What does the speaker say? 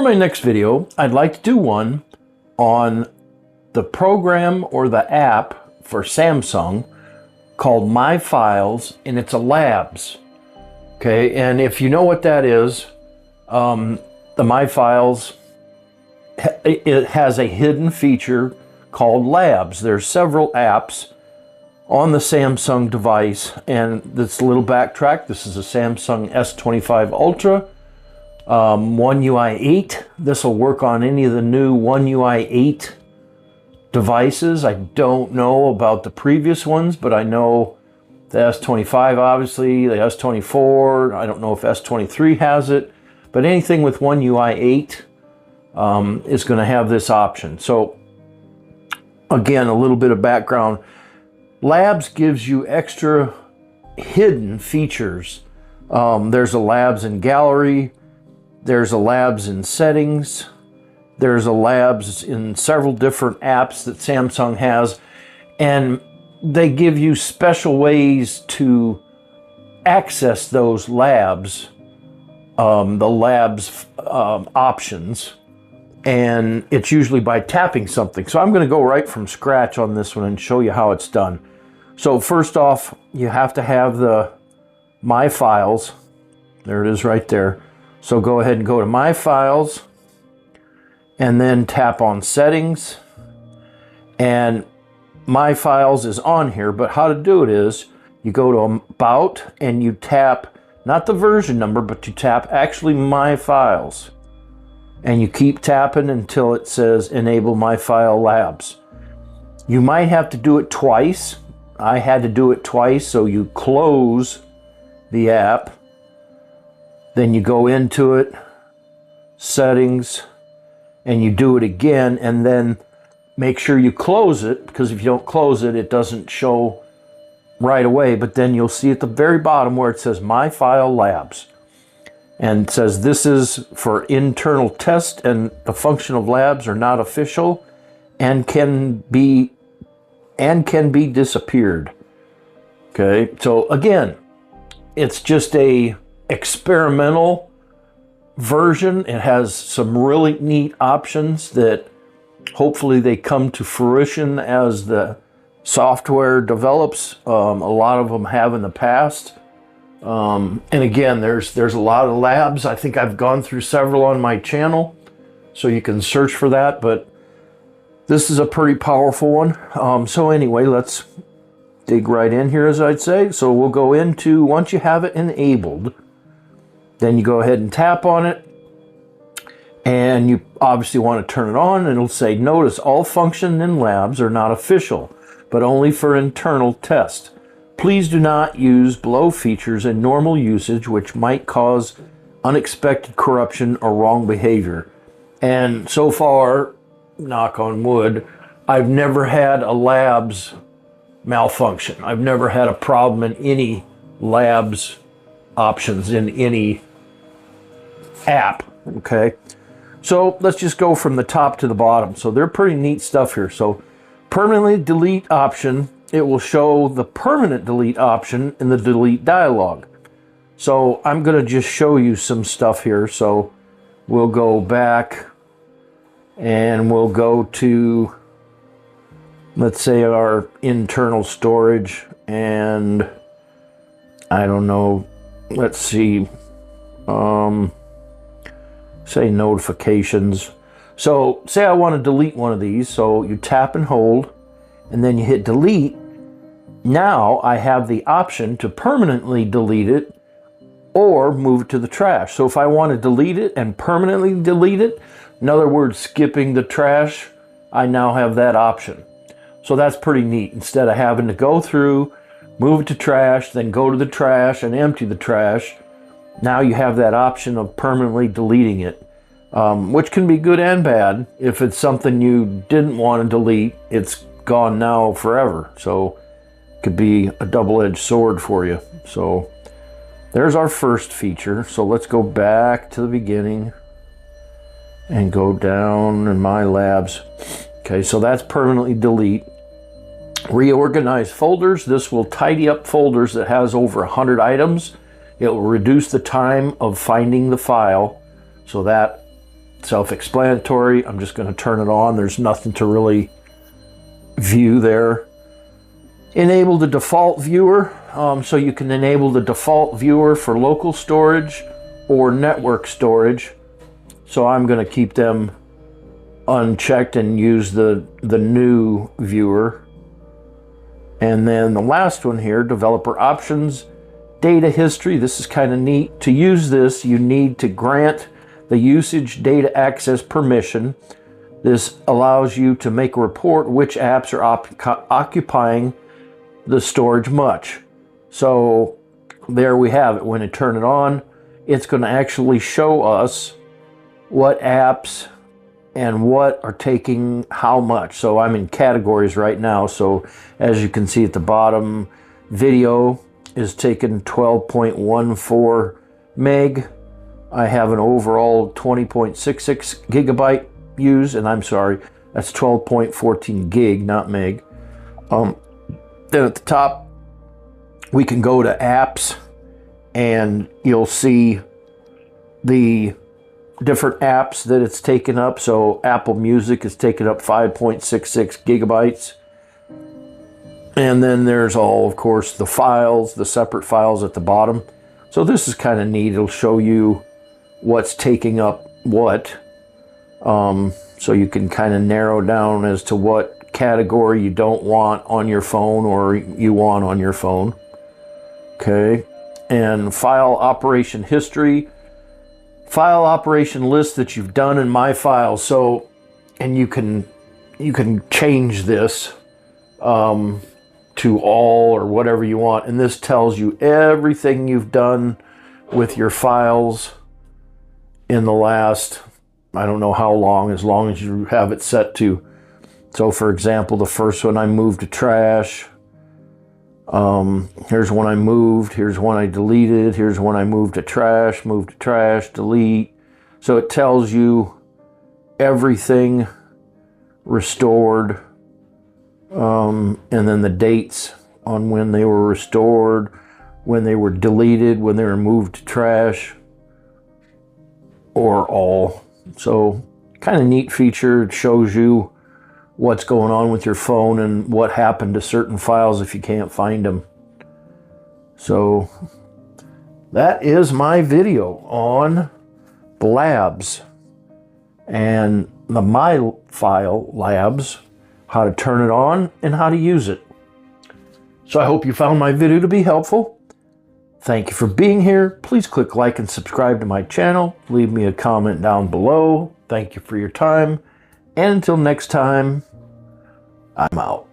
For my next video, I'd like to do one on the program or the app for Samsung called My Files, and it's a Labs. Okay, and if you know what that is, the My Files, it has a hidden feature called Labs. There's several apps on the Samsung device, and this little backtrack, this is a Samsung S25 Ultra, One UI 8. This will work on any of the new One UI 8 devices. I don't know about the previous ones, but I know the S25 obviously, the S24, I don't know if S23 has it, but anything with One UI 8 is going to have this option. So again, a little bit of background. Labs gives you extra hidden features. There's a Labs in Gallery, there's a Labs in Settings, there's a Labs in several different apps that Samsung has, and they give you special ways to access those Labs, the Labs options, and it's usually by tapping something. So I'm going to go right from scratch on this one and show you how it's done. So first off, you have to have the My Files. There it is right there. So go ahead and go to My Files and then tap on Settings, and My Files is on here, but how to do it is you go to About and you tap not the version number, but you tap actually My Files, and you keep tapping until it says Enable My File Labs. You might have to do it twice. I had to do it twice. So you close the app, then you go into it, Settings, and you do it again, and then make sure you close it, because if you don't close it, it doesn't show right away. But then you'll see at the very bottom where it says My File Labs, and it says this is for internal test, and the function of Labs are not official and can be disappeared. Okay, so again, it's just a experimental version. It has some really neat options that hopefully they come to fruition as the software develops. A lot of them have in the past. And again, there's a lot of Labs. I think I've gone through several on my channel, so you can search for that, but this is a pretty powerful one. So anyway, let's dig right in here, as I'd say. So we'll go into, once you have it enabled, then you go ahead and tap on it, and you obviously want to turn it on, and it'll say, notice all function in Labs are not official, but only for internal test. Please do not use below features in normal usage, which might cause unexpected corruption or wrong behavior. And so far, knock on wood, I've never had a Labs malfunction. I've never had a problem in any Labs options in any app. Okay, so let's just go from the top to the bottom. So they're pretty neat stuff here. So permanently delete option, it will show the permanent delete option in the delete dialog. So I'm going to just show you some stuff here. So we'll go back and we'll go to, let's say, our internal storage, and I don't know, let's see, say notifications. So say I want to delete one of these, so you tap and hold, and then you hit delete. Now I have the option to permanently delete it or move it to the trash. So if I want to delete it and permanently delete it, in other words, skipping the trash, I now have that option. So that's pretty neat. Instead of having to go through, move it to trash, then go to the trash and empty the trash, now you have that option of permanently deleting it, which can be good and bad. If it's something you didn't want to delete, it's gone now forever. So it could be a double-edged sword for you. So there's our first feature. So let's go back to the beginning and go down in My Labs. Okay, so that's permanently delete. Reorganize folders. This will tidy up folders that has over 100 items. It will reduce the time of finding the file. So that self-explanatory. I'm just going to turn it on. There's nothing to really view there. Enable the default viewer. So you can enable the default viewer for local storage or network storage. So I'm going to keep them unchecked and use the new viewer. And then the last one here, developer options, data history. This is kind of neat. To use this, you need to grant the usage data access permission. This allows you to make a report which apps are occupying the storage much. So there we have it. When I turn it on, it's going to actually show us what apps and what are taking how much. So I'm in categories right now. So as you can see at the bottom, video is taking 12.14 meg. I have an overall 20.66 gigabyte used, and I'm sorry, that's 12.14 gig, not meg. Then at the top, we can go to apps, and you'll see the different apps that it's taken up. So Apple Music is taking up 5.66 gigabytes. And then there's all, of course, the files, the separate files at the bottom. So this is kind of neat. It'll show you what's taking up what. So you can kind of narrow down as to what category you don't want on your phone or you want on your phone. Okay. And file operation history. File operation list that you've done in My Files. So, and you can change this to all or whatever you want. And this tells you everything you've done with your files in the last, I don't know how long, as long as you have it set to. So for example, the first one I moved to trash. Here's one I moved, here's one I deleted, here's one I moved to trash, delete. So it tells you everything restored, and then the dates on when they were restored, when they were deleted, when they were moved to trash, or all. So kind of neat feature. It shows you what's going on with your phone and what happened to certain files if you can't find them. So that is my video on Blabs and the My File Labs, how to turn it on and how to use it. So I hope you found my video to be helpful. Thank you for being here. Please click like and subscribe to my channel. Leave me a comment down below. Thank you for your time. And until next time, I'm out.